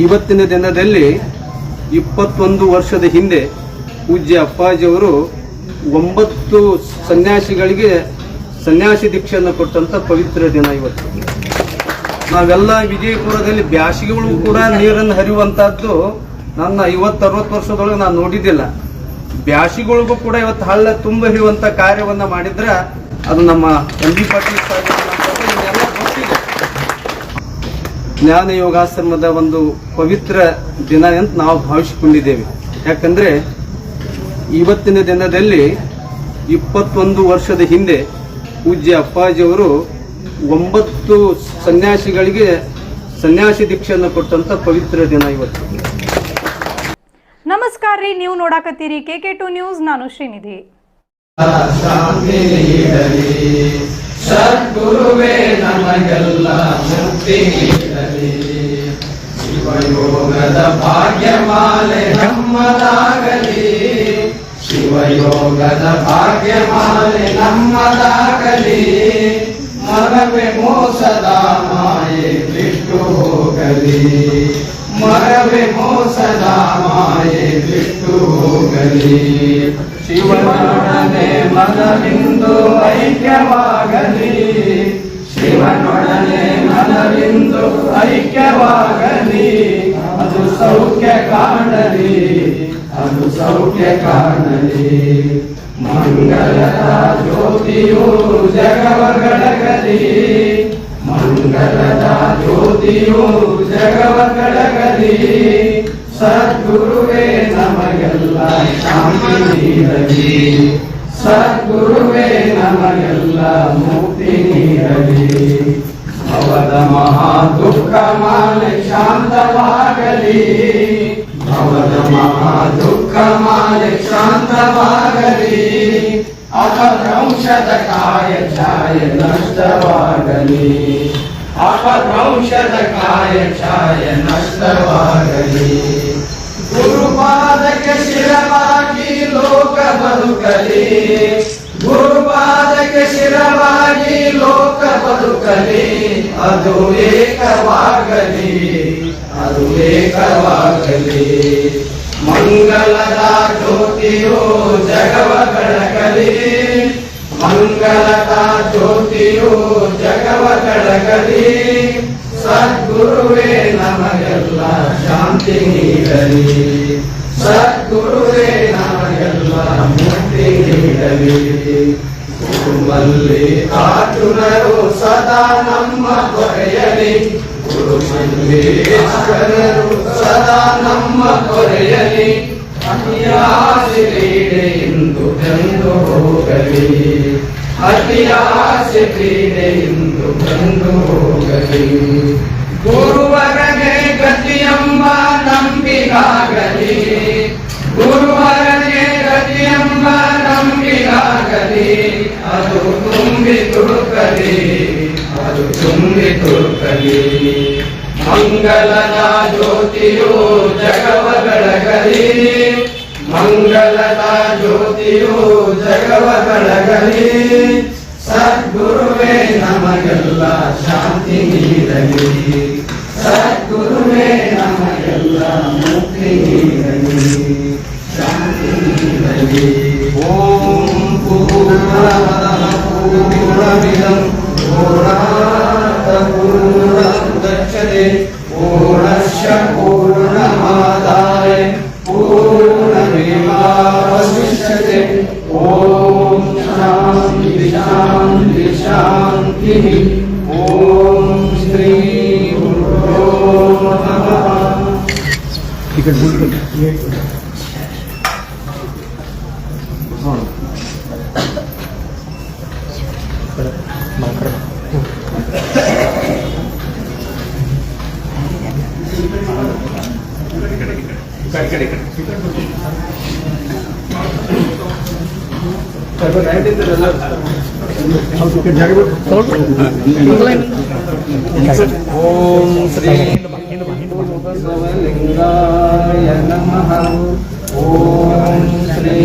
ಇವತ್ತಿನ ದಿನದಲ್ಲಿ 21 ವರ್ಷದ ಹಿಂದೆ ಪೂಜ್ಯ ಅಪ್ಪಾಜಿಯವರು 9 ಸನ್ಯಾಸಿಗಳಿಗೆ ಸನ್ಯಾಸಿ ದೀಕ್ಷೆಯನ್ನು ಕೊಟ್ಟಂತ ಪವಿತ್ರ ದಿನ ಇವತ್ತು. ನಾವೆಲ್ಲ ವಿಜಯಪುರದಲ್ಲಿ ಬ್ಯಾಸಿಗೆಗಳು ಕೂಡ ನೀರನ್ನು ಹರಿಯುವಂತಹದ್ದು ನನ್ನ 50-60 ವರ್ಷದೊಳಗೆ ನಾನು ನೋಡಿದ್ದಿಲ್ಲ. ಬ್ಯಾಸಿಗಳಿಗೂ ಕೂಡ ಇವತ್ತು ಹಳ್ಳ ತುಂಬ ಹರಿಯುವಂತ ಕಾರ್ಯವನ್ನ ಮಾಡಿದ್ರೆ ಅದು ನಮ್ಮ ಎಂ.ಬಿ. ಪಾಟೀಲ್ ಸಾಹೇಬ್ ಎಲ್ಲ ಗೊತ್ತಿದೆ. ಜ್ಞಾನ ಯೋಗಾಶ್ರಮದ ಒಂದು ಪವಿತ್ರ ದಿನ ಅಂತ ನಾವು ಭಾವಿಸಿಕೊಂಡಿದ್ದೇವೆ. ಯಾಕಂದ್ರೆ ಇವತ್ತಿನ ದಿನದಲ್ಲಿ 21 ವರ್ಷದ ಹಿಂದೆ ಪೂಜ್ಯ ಅಪ್ಪಾಜಿಯವರು 9 ಸನ್ಯಾಸಿಗಳಿಗೆ ಸನ್ಯಾಸಿ ದೀಕ್ಷೆಯನ್ನು ಕೊಟ್ಟಂತ ಪವಿತ್ರ ದಿನ ಇವತ್ತು. ನಮಸ್ಕಾರ ರೀ, ನೀವು ನೋಡಾಕತ್ತೀರಿ KK2 ನ್ಯೂಸ್. ನಾನು ಶ್ರೀನಿಧಿ. ಸದ್ಗುರುವೇ ನಮಗೆಲ್ಲ ಮುಕ್ತಿ ನೀಡಲಿ, ಶಿವಯೋಗದ ಭಾಗ್ಯಮಾಲೆ ನಮ್ಮದಾಗಲಿ, ಶಿವಯೋಗದ ಭಾಗ್ಯಮಾಲೆ ನಮ್ಮದಾಗಲಿ, ಮರವೇ ಮೋಸದ ಮಾಯೆ ಬಿಟ್ಟು ಹೋಗಲಿ, ಮರವೇ ಮೋಸದ ಮಾಯೆ ಬಿಟ್ಟು ಹೋಗಲಿ, ಶಿವನೊಡನೆ ಮನವಿಂದು ಐಕ್ಯವಾಗಲಿ, ಶಿವನೊಡನೆ ಮನವಿಂದು ಐಕ್ಯವಾಗಲಿ, ಅದು ಸೌಖ್ಯ ಕಾಣಲಿ, ಅದು ಸೌಖ್ಯ ಕಾಣಲಿ, ಮಂಗಲದ ಜ್ಯೋತಿಯು ಜಗವ ಬೆಳಗಲಿ, ಮಂಗಲದ ಜ್ಯೋತಿಯು ಜಗವ ಬೆಳಗಲಿ, ಸದ್ಗುರುವೇ ನಮಗೆಲ್ಲ ಶಾಂತಿ ನೀಡಲಿ, ಸದ್ಗುರುವೇ ನಮಗೆಲ್ಲ ಮುಕ್ತಿ ನೀಡಲಿ, ಭವದ ಮಹಾ ದುಃಖ ಮಾಲೆ ಶಾಂತವಾಗಲಿ, ಭವದ ಮಹಾ ದುಃಖ ಮಾಲೆ ಶಾಂತವಾಗಲಿ, ಅಪಭ್ರಂಶದ ಕಾಯ ಛಾಯ ನಷ್ಟವಾಗಲಿ, ಅಪಭ್ರಂಶದ ಕಾಯ ಛಾಯ ನಷ್ಟವಾಗಲಿ, ಗುರುಪಾದಕ್ಕೆ ಶಿರವಾಗಿ ಲೋಕ ಬದುಕಲಿ, ಗುರುಪಾದಕ್ಕೆ ಶಿರವಾಗಿ ಲೋಕ ಬದುಕಲಿ, ಅದು ಏಕವಾಗಲಿ, ಅದು ಏಕವಾಗಲಿ, ಮಂಗಲದ ಜ್ಯೋತಿಯು ಜಗವ ಬೆಳಗಲಿ, ಮಂಗಲದ ಜ್ಯೋತಿಯು ಜಗವ ಬೆಳಗಲಿ, ಸದ್ಗುರುವೇ ನಮಗೆಲ್ಲ ಶಾಂತಿ ನೀಡಲಿ, ಸದ್ಗುರುವೇ ನಮಗೆಲ್ಲ ಮುಕ್ತಿ ನೀಡಲಿ, ಗುರುಮಲ್ಲಿಕಾರ್ಜುನರು ಸದಾ ನಮ್ಮ ಕೊರೆಯಲಿ, ಗುರುಮಲ್ಲೇಶ್ವರರು ಸದಾ ನಮ್ಮ ಕೊರೆಯಲಿ, ಅತಿಯಾಸೆ ಕ್ರೀಡೆಯಿಂದ ಬಂದು ಹೋಗಲಿ, ಅತಿಯಾಸೆ ಕ್ರೀಡೆಯಿಂದ ಬಂದು ಹೋಗಲಿ, ಗುರುವರಗೆ ಗತಿಯೆಂಬ ನಂಬಿಗಾಗಲಿ, ಗುರುವರಗೆ ಗತಿಯೆಂಬ ನಂಬಿಗಾಗಲಿ, ಅದು ತುಂಬಿ ತುಳುಕಲಿ, ಅದು ತುಂಬಿ ತುಳುಕಲಿ, ಮಂಗಲದ ಜ್ಯೋತಿಯು ಜಗವ ಬೆಳಗಲಿ, ಮಂಗಲದ ಜ್ಯೋತಿಯು ಜಗವ ಬೆಳಗಲಿ, ಸದ್ಗುರುವೇ ನಮಗೆಲ್ಲ ಶಾಂತಿ ನೀಡಲಿ, ಸದ್ಗುರುವೇ ನಮಗೆಲ್ಲ ಮುಕ್ತಿ ನೀಡಲಿ, ಶಾಂತಿ ನೀಡಲಿ. ಓಂ ಪೂರ್ಣಮದಃ ಪೂರ್ಣಮಿದಂ ಪೂರ್ಣಾತ್ ಪೂರ್ಣಮುದಚ್ಯತೆ ಪೂರ್ಣಸ್ಯ ಪೂರ್ಣಮಾದಾಯ ಪೂರ್ಣಮೇವಾವಶಿಷ್ಯತೆ. ಓಂ ಶಾಂತಿ ಶಾಂತಿ ಶಾಂತಿ. ಓಂ ಶ್ರೀ ಗುರುಭ್ಯೋ ನಮಃ. ಓಂ ಶ್ರೀ ಬಸವಲಿಂಗಾಯ ನಮಃ. ಓಂ ಶ್ರೀ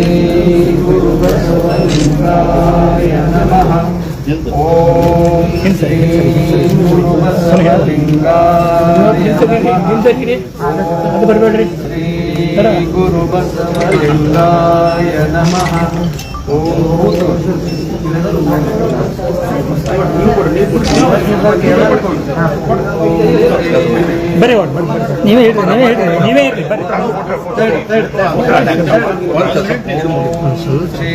ಗುರು ಬಸವಲಿಂಗಾಯ ನಮಃ. ಓಂ ಶ್ರೀ ಗುರುಬಸವಲಿಂಗಾಯ ನಮಃ. ಬರೀ ನೀವೇ ಹೇಳ್ರಿ ಶ್ರೀ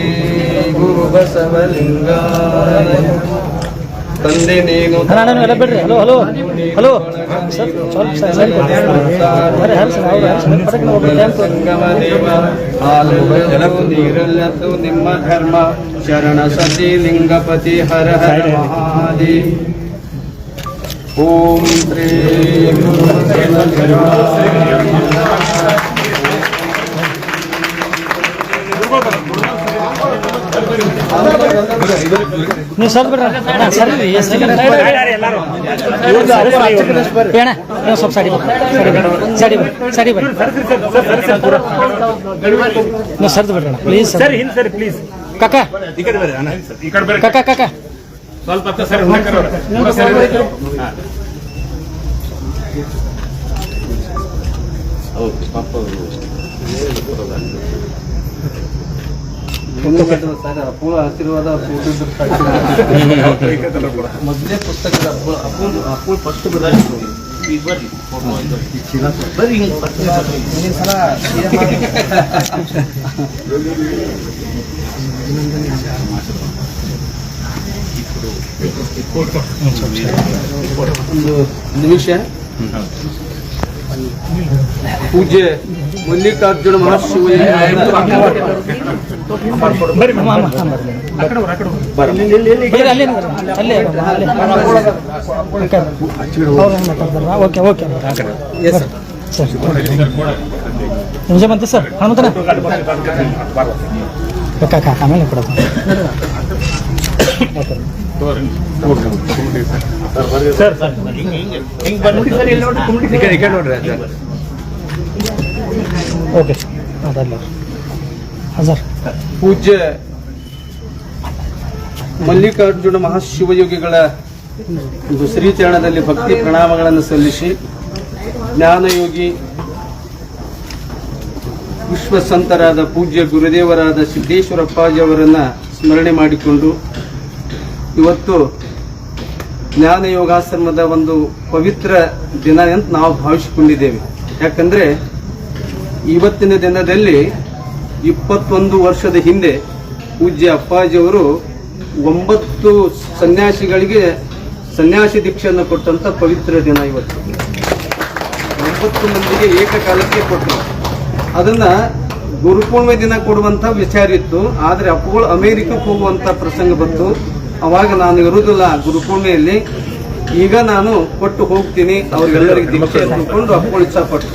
ಗುರು ಬಸವಲಿಂಗಾಯ. ತಂದೆ ನೀನು ಎಲ್ಲ ಬಿಡ್ರಿ. Hello hello hello sir Sangama Deva ಹಾಲಲ್ಲೂ ನೀರಲ್ಲದ್ದು ನಿಮ್ಮ ಧರ್ಮ. ಶರಣ ಸತಿ ಲಿಂಗಪತಿ ಹರ ಹರ ಮಹಾದೇವ. ಓಂ ಶ್ರೀ ಗುರು ನೀವು ಸರ್ ಬಿಡ್ರಿ ಸರಿ ಏನ ನೀವು ಸ್ವಲ್ಪ ಸಾಡಿ ಬರ್ರಿ ನೀವು ಸರ್ದು ಬಿಡ್ರಿ ಪ್ಲೀಸ್ ಸರ್ ಪ್ಲೀಸ್ ಕಾಕ ಸ್ವಲ್ಪ ಸರ್ ಅಪ್ಪುಳ ಆಶೀರ್ವಾದ ಮೊದಲೇ ಪುಸ್ತಕದ ಅಪ್ಪುಳ ಫಸ್ಟ್ ಒಂದು ನಿಮಿಷ. ಪೂಜ್ಯ ಮಲ್ಲಿಕಾರ್ಜುನ ಮಹಾಶಿವಯ್ಯ ನಿಮಿಷ ಬಂತು ಸರ್ ಹನುಮಂತನ ಆಮೇಲೆ ಕೊಡೋದು ಸರ್ ಓಕೆ ಅದಲ್ಲ ಹಜಾರ್. ಪೂಜ್ಯ ಮಲ್ಲಿಕಾರ್ಜುನ ಮಹಾಶಿವಯೋಗಿಗಳ ಒಂದು ಶ್ರೀಚರಣದಲ್ಲಿ ಭಕ್ತಿ ಪ್ರಣಾಮಗಳನ್ನು ಸಲ್ಲಿಸಿ ಜ್ಞಾನಯೋಗಿ ವಿಶ್ವಸಂತರಾದ ಪೂಜ್ಯ ಗುರುದೇವರಾದ ಸಿದ್ದೇಶ್ವರಪ್ಪಾಜಿಯವರನ್ನ ಸ್ಮರಣೆ ಮಾಡಿಕೊಂಡು ಇವತ್ತು ಜ್ಞಾನಯೋಗಾಶ್ರಮದ ಒಂದು ಪವಿತ್ರ ದಿನ ಅಂತ ನಾವು ಭಾವಿಸಿಕೊಂಡಿದ್ದೇವೆ. ಯಾಕಂದ್ರೆ ಇವತ್ತಿನ ದಿನದಲ್ಲಿ 21 ವರ್ಷದ ಹಿಂದೆ ಪೂಜ್ಯ ಅಪ್ಪಾಜಿಯವರು 9 ಸನ್ಯಾಸಿಗಳಿಗೆ ಸನ್ಯಾಸಿ ದೀಕ್ಷೆಯನ್ನು ಕೊಟ್ಟಂತ ಪವಿತ್ರ ದಿನ ಇವತ್ತು. 9 ಮಂದಿಗೆ ಏಕಕಾಲಕ್ಕೆ ಕೊಟ್ಟರು. ಅದನ್ನ ಗುರುಪೂರ್ಣಿಮೆ ದಿನ ಕೊಡುವಂತ ವಿಚಾರ ಇತ್ತು. ಆದ್ರೆ ಅಪ್ಪುಗಳು ಅಮೆರಿಕಕ್ಕೆ ಹೋಗುವಂತ ಪ್ರಸಂಗ ಬಂತು. ಅವಾಗ ನಾನು ಇರುವುದಿಲ್ಲ ಗುರುಪೂರ್ಣಿಮೆಯಲ್ಲಿ. ಈಗ ನಾನು ಕೊಟ್ಟು ಹೋಗ್ತೀನಿ ಅವ್ರಿಗೆಲ್ಲರಿಗೆ ದೀಕ್ಷೆ ತಿಳ್ಕೊಂಡು ಅಪ್ಪುಗಳು ಇಚ್ಛಾಪಟ್ಟು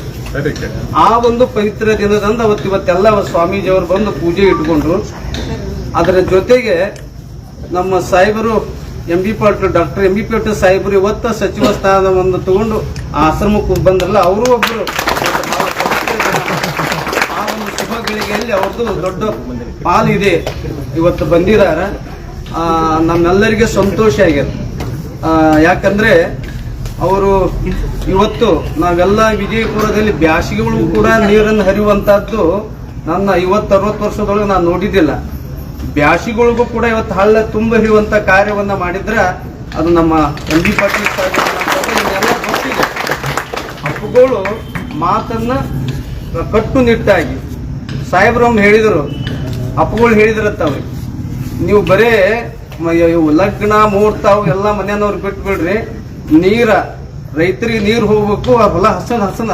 ಆ ಒಂದು ಪವಿತ್ರ ದಿನದಂದು ಇವತ್ತೆಲ್ಲ ಸ್ವಾಮೀಜಿಯವರು ಬಂದು ಪೂಜೆ ಇಟ್ಕೊಂಡ್ರು. ಅದರ ಜೊತೆಗೆ ನಮ್ಮ ಸಾಹೇಬರು ಡಾಕ್ಟರ್ ಎಂ ಬಿ ಪಾಟೀಲ್ ಸಾಹೇಬರು ಇವತ್ತ ಸಚಿವ ಸ್ಥಾನವನ್ನು ತಗೊಂಡು ಆ ಆಶ್ರಮಕ್ಕೆ ಬಂದ್ರಲ್ಲ, ಅವರು ಒಬ್ರು ಆ ಒಂದು ಶುಭ ಗಳಿಗೆಯಲ್ಲಿ ಅವ್ರದ್ದು ದೊಡ್ಡ ಪಾಲು ಇದೆ. ಇವತ್ತು ಬಂದಿದಾರ. ನಮ್ಮೆಲ್ಲರಿಗೆ ಸಂತೋಷ ಆಗ್ಯದ. ಯಾಕಂದ್ರೆ ಅವರು ಇವತ್ತು ನಾವೆಲ್ಲ ವಿಜಯಪುರದಲ್ಲಿ ಬ್ಯಾಸಿಗೆಗಳು ಕೂಡ ನೀರನ್ನು ಹರಿಯುವಂತಹದ್ದು ನನ್ನ 50-60 ವರ್ಷದೊಳಗೆ ನಾನು ನೋಡಿದ್ದಿಲ್ಲ. ಬ್ಯಾಸಿಗಳಿಗೂ ಕೂಡ ಇವತ್ತು ಹಳ್ಳ ತುಂಬ ಹರಿಯುವಂತ ಕಾರ್ಯವನ್ನ ಮಾಡಿದ್ರ ಅದು ನಮ್ಮ ಎಂ ಬಿ ಪಾಟೀಲ್ ಸಾಹೇಬ್ ಗೊತ್ತಿದೆ. ಅಪ್ಪುಗಳು ಮಾತನ್ನ ಕಟ್ಟುನಿಟ್ಟಾಗಿ ಸಾಹೇಬ್ರಮ್ಮ ಹೇಳಿದರು, ಅಪ್ಪುಗಳು ಹೇಳಿದ್ರತ್ತ ಅವ್ರಿಗೆ, ನೀವು ಬರೇ ಲಗ್ನ ಮುಹೂರ್ತ ಅವು ಎಲ್ಲ ಮನೆಯವ್ರು ಬಿಟ್ಟು ಬಿಡ್ರಿ, ರೈತರಿಗೆ ನೀರು ಹೋಗ್ಬೇಕು, ಆ ಹೊಲ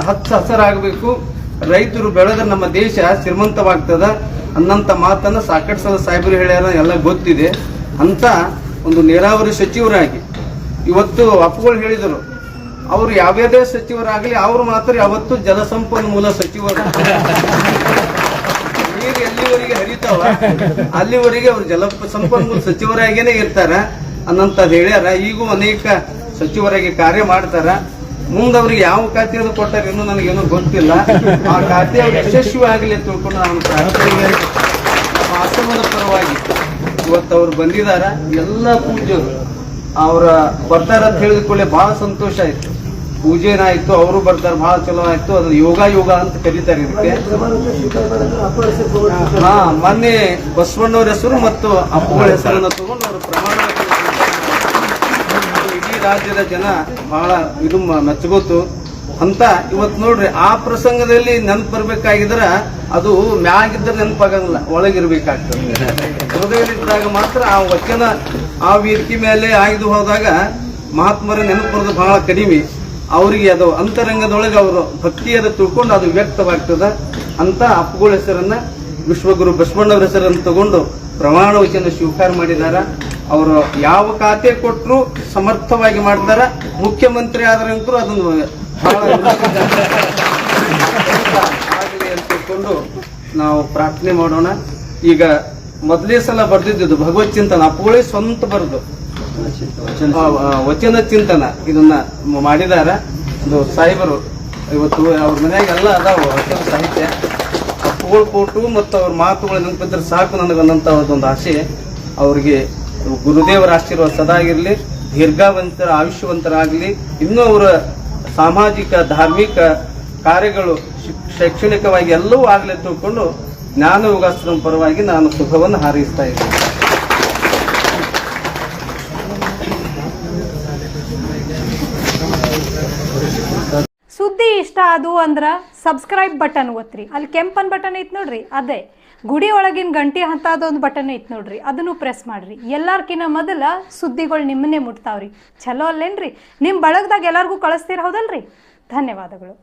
ಹಚ್ಚ ಹಸರಾಗಬೇಕು, ರೈತರು ಬೆಳೆದ್ರೆ ನಮ್ಮ ದೇಶ ಶ್ರೀಮಂತವಾಗ್ತದ ಅನ್ನಂತ ಮಾತನ್ನ ಸಾಕಷ್ಟು ಸಲ ಸಾಹೇಬರು ಹೇಳ್ಯಾರ, ಎಲ್ಲ ಗೊತ್ತಿದೆ. ಅಂತ ಒಂದು ನೀರಾವರಿ ಸಚಿವರಾಗಿ ಇವತ್ತು ಅಪ್ಪುಗಳು ಹೇಳಿದರು, ಅವರು ಯಾವ್ಯಾವುದೇ ಸಚಿವರಾಗಲಿ ಅವ್ರು ಮಾತ್ರ ಯಾವತ್ತು ಜಲಸಂಪನ್ಮೂಲ ಸಚಿವರು. ನೀರು ಎಲ್ಲಿವರೆಗೆ ಹರಿತಾವ ಅಲ್ಲಿವರೆಗೆ ಅವ್ರು ಜಲಸಂಪನ್ಮೂಲ ಸಚಿವರಾಗೇನೆ ಇರ್ತಾರ ಅನ್ನಂತದ್ ಹೇಳ್ಯಾರ. ಈಗೂ ಅನೇಕ ಸಚಿವರಾಗಿ ಕಾರ್ಯ ಮಾಡ್ತಾರ. ಮುಂದೆ ಅವ್ರಿಗೆ ಯಾವ ಖಾತೆಯನ್ನು ಕೊಟ್ಟಾರ ಇನ್ನೂ ನನಗೇನೋ ಗೊತ್ತಿಲ್ಲ. ಆ ಖಾತೆ ಅವ್ರು ಯಶಸ್ವಿ ಆಗಲಿ ಅಂತ ತಿಳ್ಕೊಂಡು ನಾನು ನಮ್ಮ ಆಶ್ರಮದ ಪರವಾಗಿ ಇವತ್ತು ಅವ್ರು ಬಂದಿದಾರ. ಎಲ್ಲ ಪೂಜ್ಯರು ಅವ್ರ ಬರ್ತಾರ ಅಂತ ಹೇಳಿದ ಕೂಡಲೇ ಬಹಳ ಸಂತೋಷ ಆಯ್ತು. ಪೂಜೆನಾಯ್ತು, ಅವರು ಬರ್ತಾರೆ, ಬಹಳ ಚಲೋ ಆಯ್ತು. ಅದು ಯೋಗ ಅಂತ ಕರೀತಾರೆ ಇದಕ್ಕೆ. ಹಾ, ಮೊನ್ನೆ ಬಸವಣ್ಣವ್ರ ಹೆಸರು ಮತ್ತು ಅಪ್ಪುಗಳ ಹೆಸರನ್ನು ತಗೊಂಡು ಅವರು ಪ್ರಮಾಣ ಇಡೀ ರಾಜ್ಯದ ಜನ ಬಹಳ ಇದು ಮೆಚ್ಚಗೋತು ಅಂತ. ಇವತ್ತು ನೋಡ್ರಿ, ಆ ಪ್ರಸಂಗದಲ್ಲಿ ನೆನಪು ಬರ್ಬೇಕಾಗಿದ್ರ ಅದು ಮ್ಯಾಗಿದ್ರೆ ನೆನಪಾಗಲ್ಲ, ಒಳಗಿರ್ಬೇಕಾಗ್ತದೆ. ಹೃದಯದಲ್ಲಿದ್ದಾಗ ಮಾತ್ರ ಆ ವಚನ ಆ ವೇದಿಕೆ ಮೇಲೆ ಆಯ್ದು ಹೋದಾಗ ಮಹಾತ್ಮರ ನೆನಪು ಬರೋದು ಬಹಳ ಕಡಿಮೆ. ಅವರಿಗೆ ಅದು ಅಂತರಂಗದೊಳಗೆ ಅವರು ಭಕ್ತಿಯದ ತಿಳ್ಕೊಂಡು ಅದು ವ್ಯಕ್ತವಾಗ್ತದ ಅಂತ ಅಪ್ಪುಗಳ ಹೆಸರನ್ನ, ವಿಶ್ವಗುರು ಬಸವಣ್ಣವರ ಹೆಸರನ್ನು ತಗೊಂಡು ಪ್ರಮಾಣ ವಚನ ಸ್ವೀಕಾರ ಮಾಡಿದಾರ. ಅವರು ಯಾವ ಖಾತೆ ಕೊಟ್ಟರು ಸಮರ್ಥವಾಗಿ ಮಾಡ್ತಾರ. ಮುಖ್ಯಮಂತ್ರಿ ಆದ್ರಂತೂ ಅದನ್ನು ಬಹಳ ಆಗಲಿ ಅಂತ ತಿಳ್ಕೊಂಡು ನಾವು ಪ್ರಾರ್ಥನೆ ಮಾಡೋಣ. ಈಗ ಮೊದಲೇ ಸಲ ಬರ್ದಿದ್ದು ಭಗವತ್ ಚಿಂತನ ಅಪ್ಪುಗಳೇ ಸ್ವಂತ ಬರೆದು ವಚನ ಚಿಂತನ ಇದನ್ನ ಮಾಡಿದಾರ. ಇದು ಸಾಹೇಬರು ಇವತ್ತು ಅವ್ರ ಮನೆಯಾಗೆಲ್ಲ ಅದಾವ ವಚನ ಸಾಹಿತ್ಯ. ಅಪ್ಪುಗಳ ಫೋಟೋ ಮತ್ತು ಅವ್ರ ಮಾತುಗಳು ನೆನಪಿದ್ರೆ ಸಾಕು ನನಗನ್ನಂತ ಒಂದು ಆಸೆ. ಅವರಿಗೆ ಗುರುದೇವರ ಆಶೀರ್ವಾದ ಸದಾ ಆಗಿರಲಿ, ದೀರ್ಘಾವಂತರ ಆಯುಷ್ಯವಂತರಾಗಲಿ. ಇನ್ನೂ ಅವರ ಸಾಮಾಜಿಕ ಧಾರ್ಮಿಕ ಕಾರ್ಯಗಳು ಶೈಕ್ಷಣಿಕವಾಗಿ ಎಲ್ಲವೂ ಆಗಲಿ ತಿಳ್ಕೊಂಡು ಜ್ಞಾನ ಯೋಗಾಶ್ರಮ ಪರವಾಗಿ ನಾನು ಸುಖವನ್ನು ಹಾರೈಸ್ತಾ ಇದ್ದೇನೆ. ಸುದ್ದಿ ಇಷ್ಟ ಆದವು ಅಂದ್ರೆ ಸಬ್ಸ್ಕ್ರೈಬ್ ಬಟನ್ ಒತ್ತಿರಿ. ಅಲ್ಲಿ ಕೆಂಪನ್ ಬಟನ್ ಐತೆ ನೋಡ್ರಿ, ಅದೇ ಗುಡಿ ಒಳಗಿನ ಗಂಟೆ ಹಂತದೊಂದು ಬಟನ್ ಐತೆ ನೋಡ್ರಿ, ಅದನ್ನು ಪ್ರೆಸ್ ಮಾಡ್ರಿ. ಎಲ್ಲಾರ್ಕಿನ್ನ ಮೊದಲ ಸುದ್ದಿಗಳು ನಿಮ್ಮನ್ನೇ ಮುಟ್ತಾವ್ರಿ. ಚಲೋ ಅಲ್ಲೇನ್ರಿ? ನಿಮ್ಮ ಬಳಗದಾಗ ಎಲ್ಲರಿಗೂ ಕಳಿಸ್ತೀರ, ಹೌದಲ್ರಿ? ಧನ್ಯವಾದಗಳು.